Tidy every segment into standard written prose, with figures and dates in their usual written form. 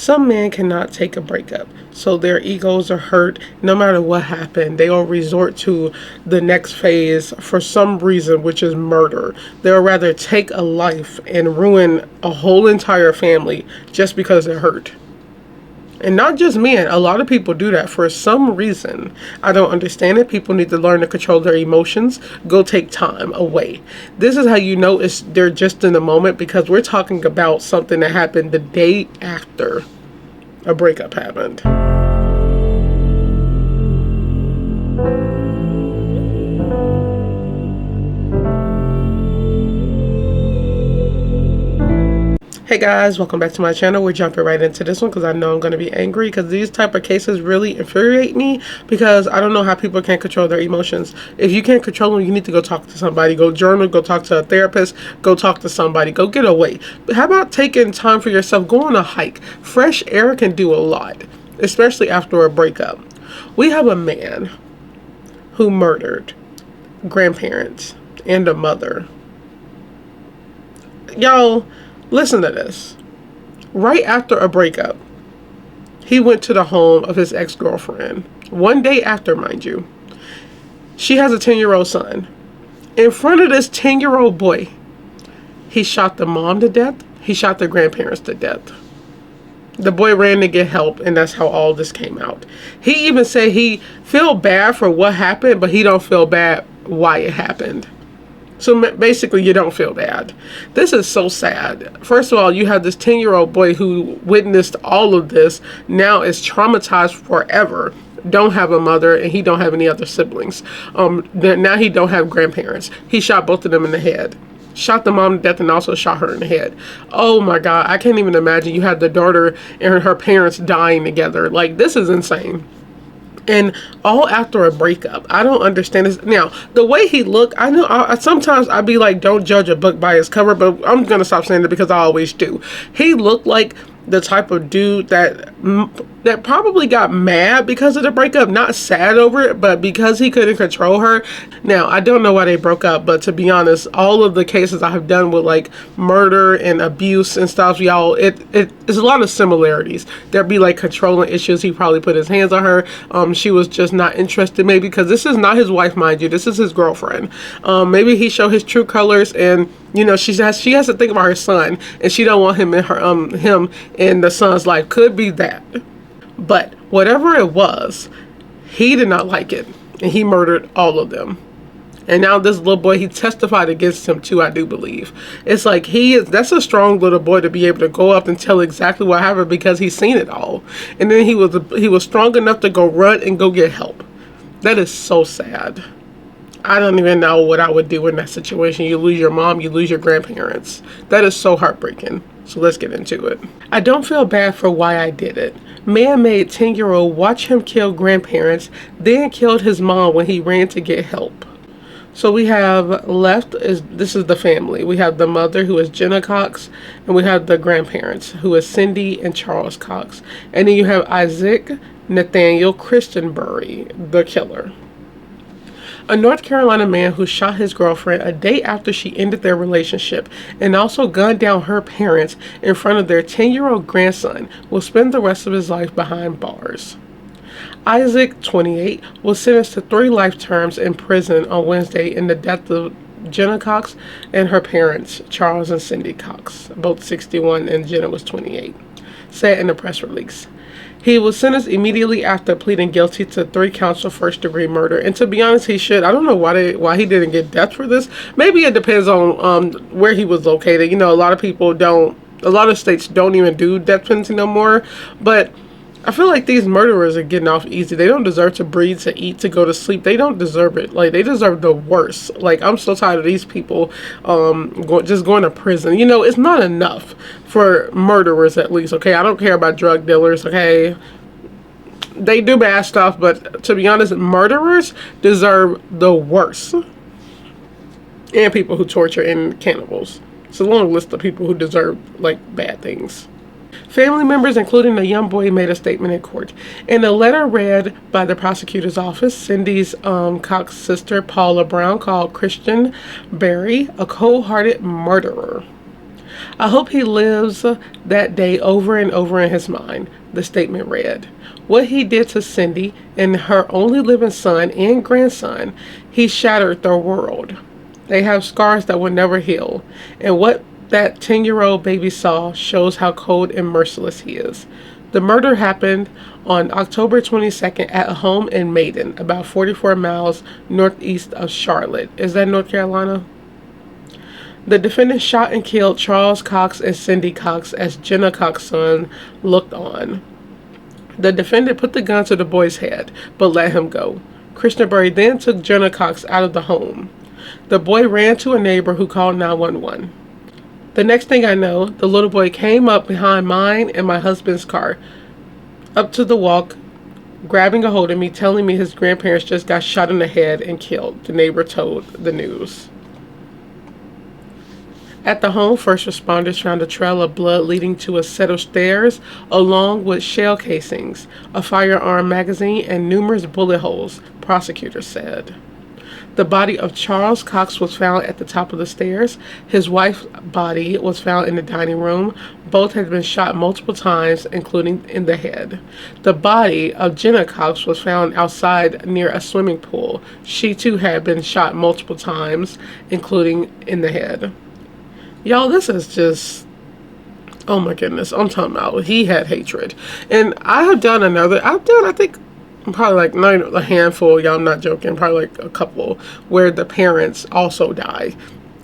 Some men cannot take a breakup, so their egos are hurt no matter what happened. They will resort to the next phase for some reason, which is murder. They'll rather take a life and ruin a whole entire family just because they're hurt. And not just men, a lot of people do that for some reason. I don't understand it. People need to learn to control their emotions. Go take time away. This is how you know they're just in the moment, because we're talking about something that happened the day after a breakup happened. Hey guys, welcome back to my channel. We're jumping right into this one because I know I'm going to be angry, because these type of cases really infuriate me, because I don't know how people can't control their emotions. If you can't control them, you need to go talk to somebody. Go journal, go talk to a therapist, go talk to somebody, go get away. But how about taking time for yourself? Go on a hike. Fresh air can do a lot, especially after a breakup. We have a man who murdered grandparents and a mother. Y'all, listen to this. Right after a breakup, he went to the home of his ex-girlfriend. One day after, mind you. She has a 10-year-old son. In front of this 10-year-old boy, he shot the mom to death. He shot the grandparents to death. The boy ran to get help, and that's how all this came out. He even said he felt bad for what happened, but he don't feel bad why it happened. So basically, you don't feel bad. This is so sad. First of all, you have this 10-year-old boy who witnessed all of this, now is traumatized forever. Don't have a mother, and he don't have any other siblings. Now he don't have grandparents. He shot both of them in the head. Shot the mom to death and also shot her in the head. Oh my God, I can't even imagine. You had the daughter and her parents dying together. Like, this is insane. And all after a breakup. I don't understand this. Now, the way he looked, I know sometimes I'd be like, don't judge a book by its cover, but I'm going to stop saying it because I always do. He looked like the type of dude that probably got mad because of the breakup, not sad over it, but because he couldn't control her. Now, I don't know why they broke up, but to be honest, all of the cases I have done with like murder and abuse and stuff, y'all, it's a lot of similarities. There'd be like controlling issues. He probably put his hands on her. She was just not interested, maybe because this is not his wife, mind you. This is his girlfriend. Maybe he showed his true colors, and you know, she has to think about her son, and she don't want him in him in the son's life. Could be that. But whatever it was, he did not like it, and he murdered all of them. And now this little boy, he testified against him too, I do believe. It's like that's a strong little boy to be able to go up and tell exactly what happened, because he's seen it all. And then he was strong enough to go run and go get help. That is so sad. I don't even know what I would do in that situation. You lose your mom, you lose your grandparents. That is so heartbreaking. So let's get into it. I don't feel bad for why I did it. Man made 10-year-old watch him kill grandparents, then killed his mom when he ran to get help. So we have this is the family. We have the mother, who is Jenna Cox, and we have the grandparents, who is Cindy and Charles Cox. And then you have Isaac Nathaniel Christenbury, the killer. A North Carolina man who shot his girlfriend a day after she ended their relationship and also gunned down her parents in front of their 10-year-old grandson will spend the rest of his life behind bars. Isaac, 28, was sentenced to 3 life terms in prison on Wednesday in the death of Jenna Cox and her parents, Charles and Cindy Cox, both 61 and Jenna was 28, said in a press release. He was sentenced immediately after pleading guilty to 3 counts of first-degree murder. And to be honest, he should. I don't know why he didn't get death for this. Maybe it depends on where he was located. You know, a lot of states don't even do death penalty no more. But I feel like these murderers are getting off easy. They don't deserve to breathe, to eat, to go to sleep. They don't deserve it. Like, they deserve the worst. Like, I'm so tired of these people just going to prison. You know, it's not enough for murderers, at least, okay? I don't care about drug dealers, okay? They do bad stuff, but to be honest, murderers deserve the worst. And people who torture, and cannibals. It's a long list of people who deserve, like, bad things. Family members, including the young boy, made a statement in court. In a letter read by the prosecutor's office, Cindy's Cox sister, Paula Brown, called Christian Berry a cold-hearted murderer. I hope he lives that day over and over in his mind, the statement read. What he did to Cindy and her only living son and grandson, he shattered their world. They have scars that will never heal. And what that 10-year-old baby saw shows how cold and merciless he is. The murder happened on October 22nd at a home in Maiden, about 44 miles northeast of Charlotte. Is that North Carolina? The defendant shot and killed Charles Cox and Cindy Cox as Jenna Cox's son looked on. The defendant put the gun to the boy's head, but let him go. Christenberry then took Jenna Cox out of the home. The boy ran to a neighbor who called 911. The next thing I know, the little boy came up behind mine and my husband's car, up to the walk, grabbing a hold of me, telling me his grandparents just got shot in the head and killed, the neighbor told the news. At the home, first responders found a trail of blood leading to a set of stairs, along with shell casings, a firearm magazine, and numerous bullet holes, prosecutors said. The body of Charles Cox was found at the top of the stairs. His wife's body was found in the dining room. Both had been shot multiple times, including in the head. The body of Jenna Cox was found outside near a swimming pool. She too had been shot multiple times, including in the head. Y'all, this is just, oh my goodness, I'm talking about, he had hatred. And I've done, I think, probably like not a handful, y'all, I'm not joking, probably like a couple, where the parents also die.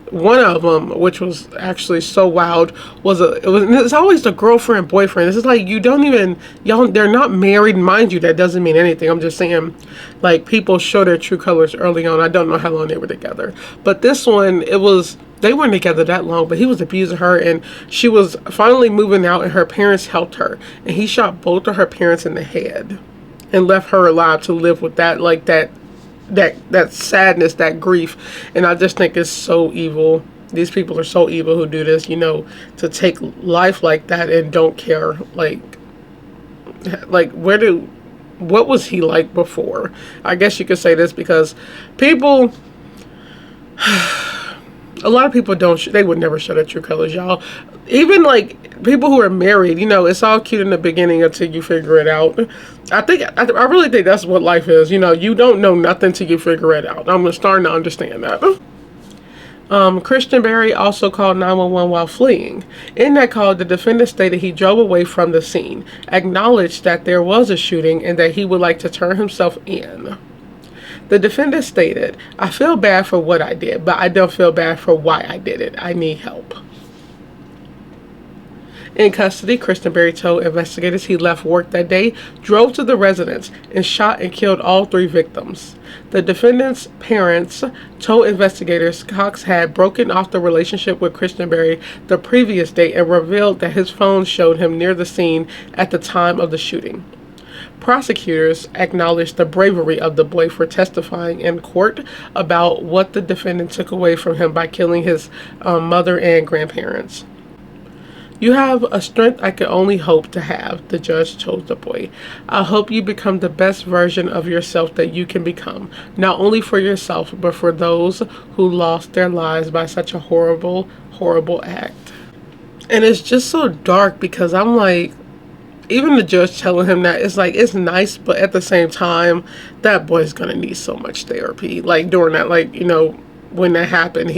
One of them, which was actually so wild, it's always the girlfriend, boyfriend. It's like, you don't even, y'all, they're not married, mind you, that doesn't mean anything. I'm just saying, like, people show their true colors early on. I don't know how long they were together. But this one, they weren't together that long, but he was abusing her, and she was finally moving out, and her parents helped her. And he shot both of her parents in the head and left her alive to live with that, like that sadness, that grief. And I just think it's so evil. These people are so evil who do this, to take life like that and don't care. Like what was he like before? I guess you could say this because people, a lot of people they would never show their true colors, y'all. Even like people who are married, it's all cute in the beginning until you figure it out. I really think that's what life is. You don't know nothing till you figure it out. I'm starting to understand that. Christenberry also called 911 while fleeing. In that call, the defendant stated he drove away from the scene, acknowledged that there was a shooting, and that he would like to turn himself in. The defendant stated, "I feel bad for what I did, but I don't feel bad for why I did it. I need help." In custody, Christenberry told investigators he left work that day, drove to the residence, and shot and killed all 3 victims. The defendant's parents told investigators Cox had broken off the relationship with Christenberry the previous day and revealed that his phone showed him near the scene at the time of the shooting. Prosecutors acknowledged the bravery of the boy for testifying in court about what the defendant took away from him by killing his mother and grandparents. "You have a strength I could only hope to have," the judge told the boy. "I hope you become the best version of yourself that you can become, not only for yourself, but for those who lost their lives by such a horrible, horrible act." And it's just so dark because I'm like, even the judge telling him that, it's like, it's nice, but at the same time, that boy's gonna need so much therapy. Like during that, when that happened,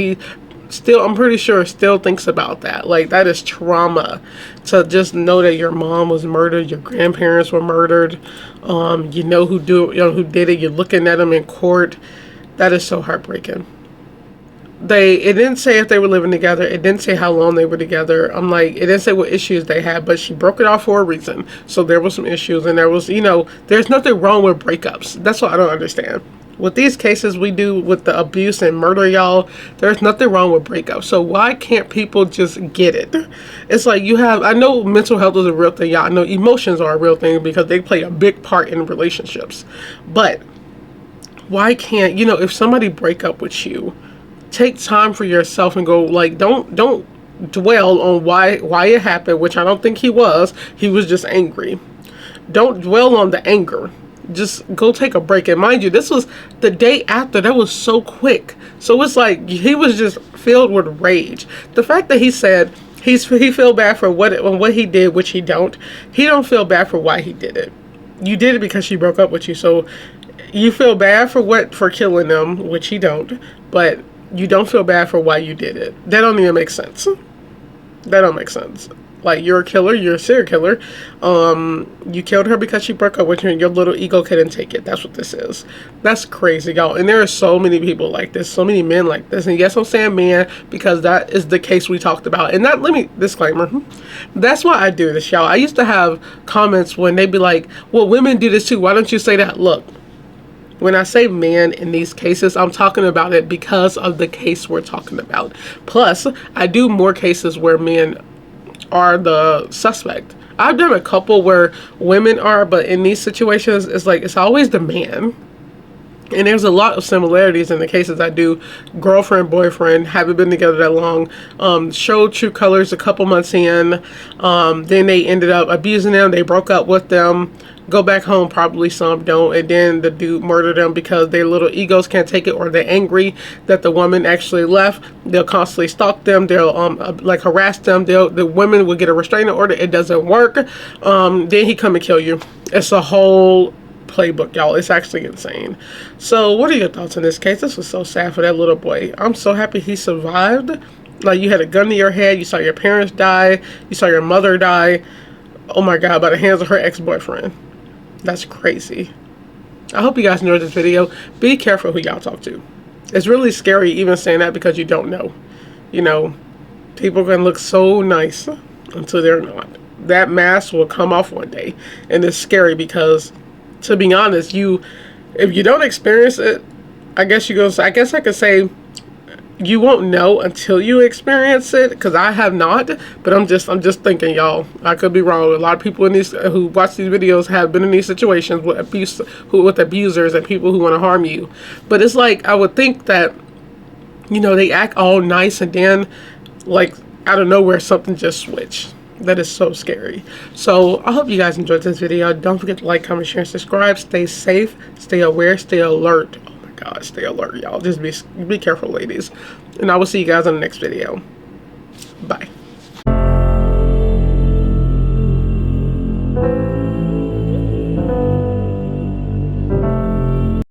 I'm pretty sure still thinks about that. Like, that is trauma to just know that your mom was murdered, your grandparents were murdered, who did it, you're looking at them in court. That is so heartbreaking. It didn't say if they were living together. It didn't say how long they were together. I'm like, it didn't say what issues they had, but she broke it off for a reason. So there was some issues, and there was, there's nothing wrong with breakups. That's what I don't understand. With these cases we do with the abuse and murder, y'all, there's nothing wrong with breakups. So why can't people just get it? It's like I know mental health is a real thing, y'all. I know emotions are a real thing because they play a big part in relationships. But why can't, if somebody break up with you, take time for yourself and go, like, don't dwell on why it happened, which I don't think he was just angry. Don't dwell on the anger. Just go take a break. And mind you, this was the day after. That was so quick. So it's like he was just filled with rage. The fact that he said He feel bad for what he did, which he don't. He don't feel bad for why he did it. You did it because she broke up with you, so you feel bad for killing them, which he don't. But you don't feel bad for why you did it. That don't even make sense. That don't make sense. Like, you're a killer, you're a serial killer. You killed her because she broke up with you and your little ego couldn't take it. That's what this is. That's crazy, y'all. And there are so many people like this, so many men like this. And yes, I'm saying man because that is the case we talked about. And that, let me, disclaimer, that's why I do this, y'all. I used to have comments when they'd be like, well, women do this too. Why don't you say that? Look, when I say man in these cases, I'm talking about it because of the case we're talking about. Plus, I do more cases where men are the suspect. I've done a couple where women are, but in these situations, it's like, it's always the man. And there's a lot of similarities in the cases I do. Girlfriend, boyfriend, haven't been together that long, showed true colors a couple months in, then they ended up abusing them, they broke up with them, go back home, probably some don't, and then the dude murdered them because their little egos can't take it, or they're angry that the woman actually left. They'll constantly stalk them, they'll like harass them, the women will get a restraining order, it doesn't work, then he come and kill you. It's a whole playbook, y'all. It's actually insane. So what are your thoughts on this case? This was so sad for that little boy. I'm so happy he survived. Like, you had a gun to your head, you saw your parents die, you saw your mother die, oh my god, by the hands of her ex-boyfriend. That's crazy. I hope you guys enjoyed this video. Be careful who y'all talk to. It's really scary even saying that because you don't know. You know, people can look so nice until they're not. That mask will come off one day. And it's scary because, to be honest, if you don't experience it, I guess I could say you won't know until you experience it, because I have not. But I'm just thinking, y'all, I could be wrong. A lot of people in these who watch these videos have been in these situations with abusers and people who want to harm you. But it's like, I would think that, you know, they act all nice and then, like, out of nowhere something just switched. That is so scary. So I hope you guys enjoyed this video. Don't forget to like, comment, share, and subscribe. Stay safe, stay aware, stay alert. Oh my god, stay alert, y'all. Just be careful, ladies. And I will see you guys in the next video. Bye.